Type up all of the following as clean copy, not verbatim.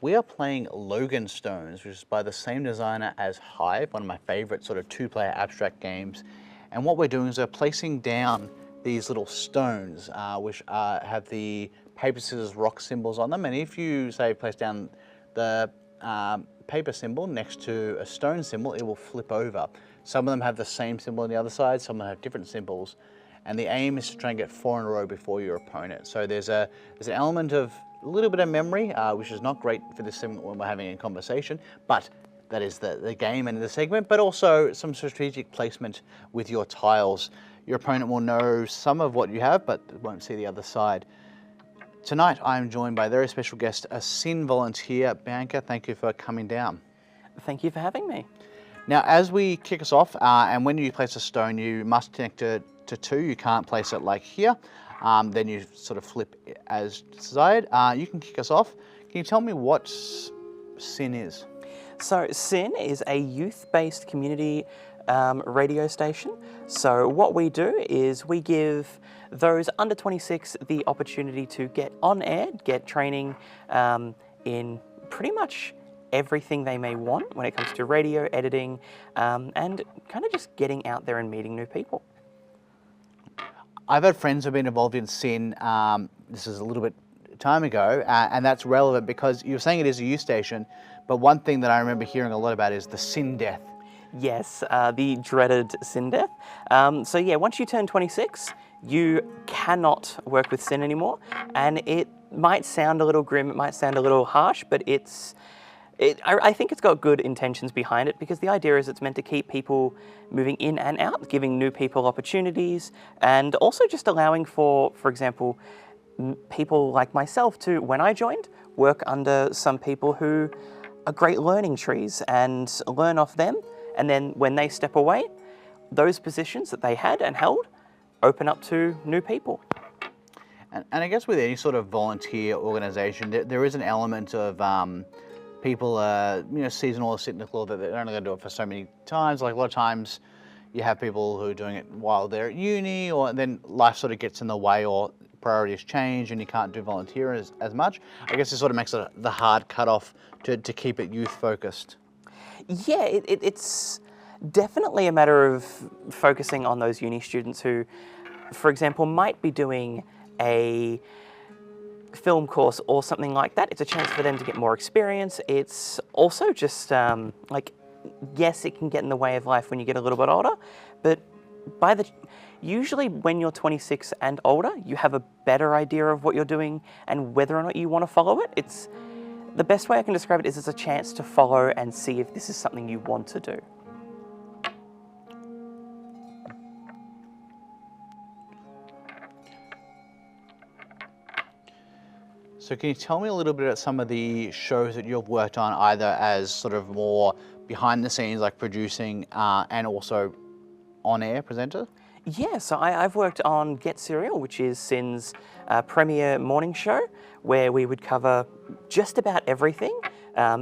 we are playing Logan Stones, which is by the same designer as Hive, one of my favorite sort of two-player abstract games. And what we're doing is we're placing down these little stones, which have the paper, scissors, rock symbols on them. And if you, say, place down the paper symbol next to a stone symbol, it will flip over. Some of them have the same symbol on the other side, some of them have different symbols. And the aim is to try and get 4 in a row before your opponent. So there's an element of a little bit of memory, which is not great for this segment when we're having a conversation, but that is the game and the segment, but also some strategic placement with your tiles. Your opponent will know some of what you have, but won't see the other side. Tonight, I'm joined by a very special guest, a SYN volunteer. Bianca, thank you for coming down. Thank you for having me. Now, as we kick us off, and when you place a stone, you must connect it to 2. You can't place it like here. Then you sort of flip as desired. You can kick us off. Can you tell me what SYN is? So SYN is a youth-based community radio station. So what we do is we give those under 26 the opportunity to get on air, get training in pretty much everything they may want when it comes to radio, editing, and kind of just getting out there and meeting new people. I've had friends who've been involved in SYN, this is a little bit time ago, and that's relevant because you're saying it is a youth station, but one thing that I remember hearing a lot about is the SYN death. Yes, the dreaded SYN death. So yeah, once you turn 26, you cannot work with SYN anymore, and it might sound a little grim, it might sound a little harsh, but I think it's got good intentions behind it, because the idea is it's meant to keep people moving in and out, giving new people opportunities, and also just allowing for example, people like myself to, when I joined, work under some people who are great learning trees and learn off them, and then when they step away, those positions that they had and held open up to new people. And I guess with any sort of volunteer organisation, there is an element of people are, seasonal or cyclical, that they're only going to do it for so many times. Like a lot of times you have people who are doing it while they're at uni, or then life sort of gets in the way, or priorities change and you can't do volunteer as much. I guess it sort of makes it the hard cutoff to keep it youth focused. Yeah, it's definitely a matter of focusing on those uni students who, for example, might be doing a film course or something like that. It's a chance for them to get more experience. It's also just yes, it can get in the way of life when you get a little bit older, but usually when you're 26 and older, you have a better idea of what you're doing and whether or not you want to follow it. It's the best way I can describe it is it's a chance to follow and see if this is something you want to do. So can you tell me a little bit about some of the shows that you've worked on, either as sort of more behind the scenes, like producing, and also on-air presenter? Yeah, so I've worked on Get Serial, which is SYN's premier morning show, where we would cover just about everything.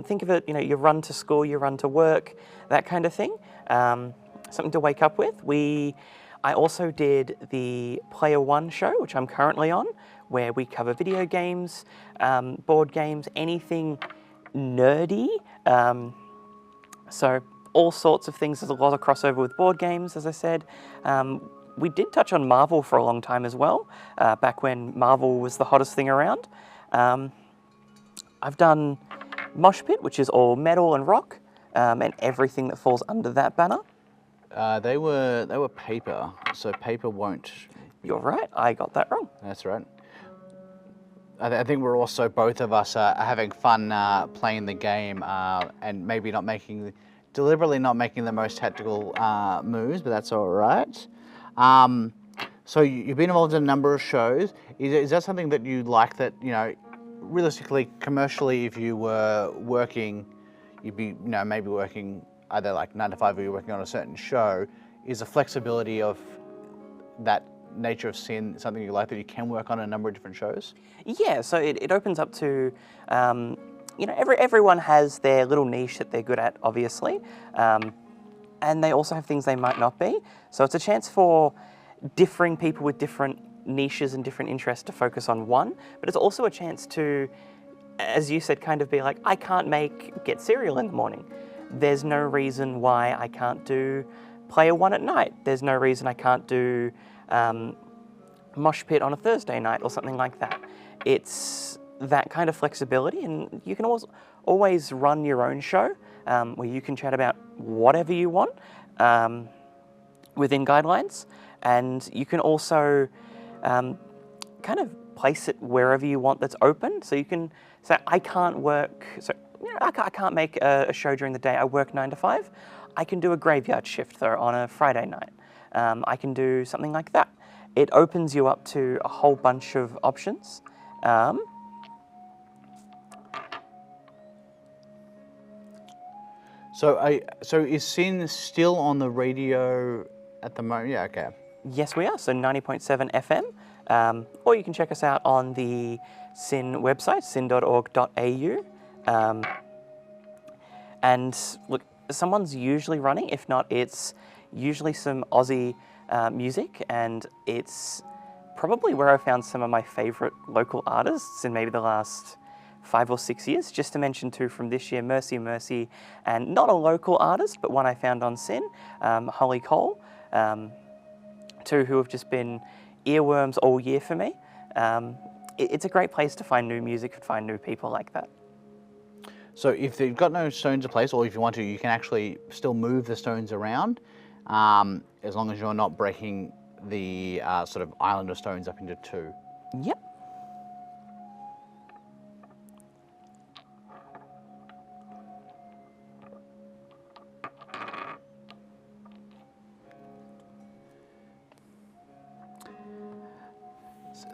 Think of it, you run to school, you run to work, that kind of thing. Something to wake up with. I also did the Player One show, which I'm currently on, where we cover video games, board games, anything nerdy. So all sorts of things. There's a lot of crossover with board games, as I said. We did touch on Marvel for a long time as well, back when Marvel was the hottest thing around. I've done Mosh Pit, which is all metal and rock, and everything that falls under that banner. They were paper, so paper won't. You're right, I got that wrong. That's right. I think we're also, both of us, are having fun playing the game, and maybe deliberately not making the most tactical moves, but that's all right. So you've been involved in a number of shows. Is that something that you like, that, realistically, commercially, if you were working, you'd be, maybe working either like 9 to 5 or you're working on a certain show? Is the flexibility of that nature of SYN something you like, that you can work on a number of different shows? Yeah, so it opens up to, everyone has their little niche that they're good at, obviously, and they also have things they might not be. So it's a chance for differing people with different niches and different interests to focus on one, but it's also a chance to as you said, kind of be like, I can't get cereal in the morning. There's no reason why I can't do player one at night. There's no reason I can't do mosh pit on a Thursday night or something like that. It's that kind of flexibility, and you can always run your own show where you can chat about whatever you want within guidelines, and you can also kind of place it wherever you want that's open. So you can say, I can't work, so I can't make a show during the day. I work 9 to 5. I can do a graveyard shift though on a Friday night. I can do something like that. It opens you up to a whole bunch of options. So is Sin still on the radio at the moment? Yeah, okay. Yes, we are. So 90.7 FM. Or you can check us out on the SYN website, syn.org.au. And look, someone's usually running. If not, it's usually some Aussie music, and it's probably where I found some of my favourite local artists in maybe the last 5 or 6 years. Just to mention two from this year, Mercy Mercy, and not a local artist, but one I found on SYN, Holly Cole. Two who have just been earworms all year for me. It's a great place to find new music and find new people like that. So if you've got no stones in place, or if you want to, you can actually still move the stones around, as long as you're not breaking the sort of island of stones up into two. Yep.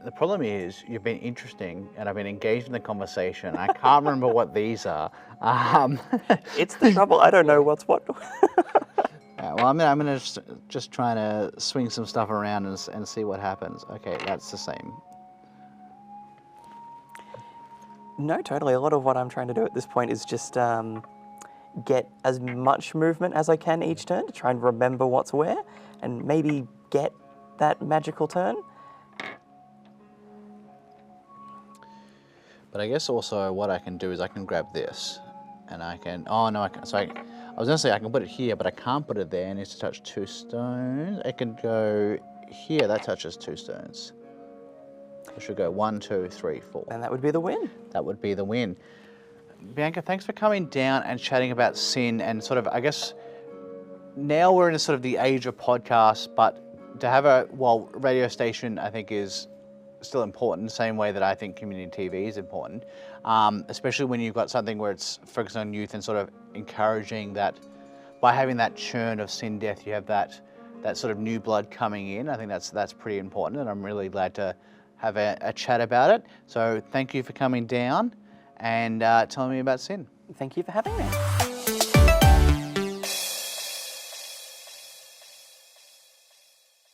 The problem is, you've been interesting, and I've been engaged in the conversation. I can't remember what these are. It's the trouble. I don't know what's what. Well, I'm gonna just try to swing some stuff around and see what happens. Okay, that's the same. No, totally. A lot of what I'm trying to do at this point is just get as much movement as I can each turn to try and remember what's where, and maybe get that magical turn. But I guess also what I can do is I can grab this, and I can, oh no, I can, so I was gonna say I can put it here, but I can't put it there. It needs to touch 2 stones. I can go here, that touches 2 stones. I should go 1, 2, 3, 4. And that would be the win. That would be the win. Bianca, thanks for coming down and chatting about SYN, and sort of, I guess, now we're in a sort of the age of podcasts, but to have a, well, radio station I think is still important, the same way that I think community TV is important, especially when you've got something where it's focused on youth and sort of encouraging that, by having that churn of SYN death, you have that sort of new blood coming in. I think that's pretty important, and I'm really glad to have a chat about it. So thank you for coming down and telling me about SYN. Thank you for having me.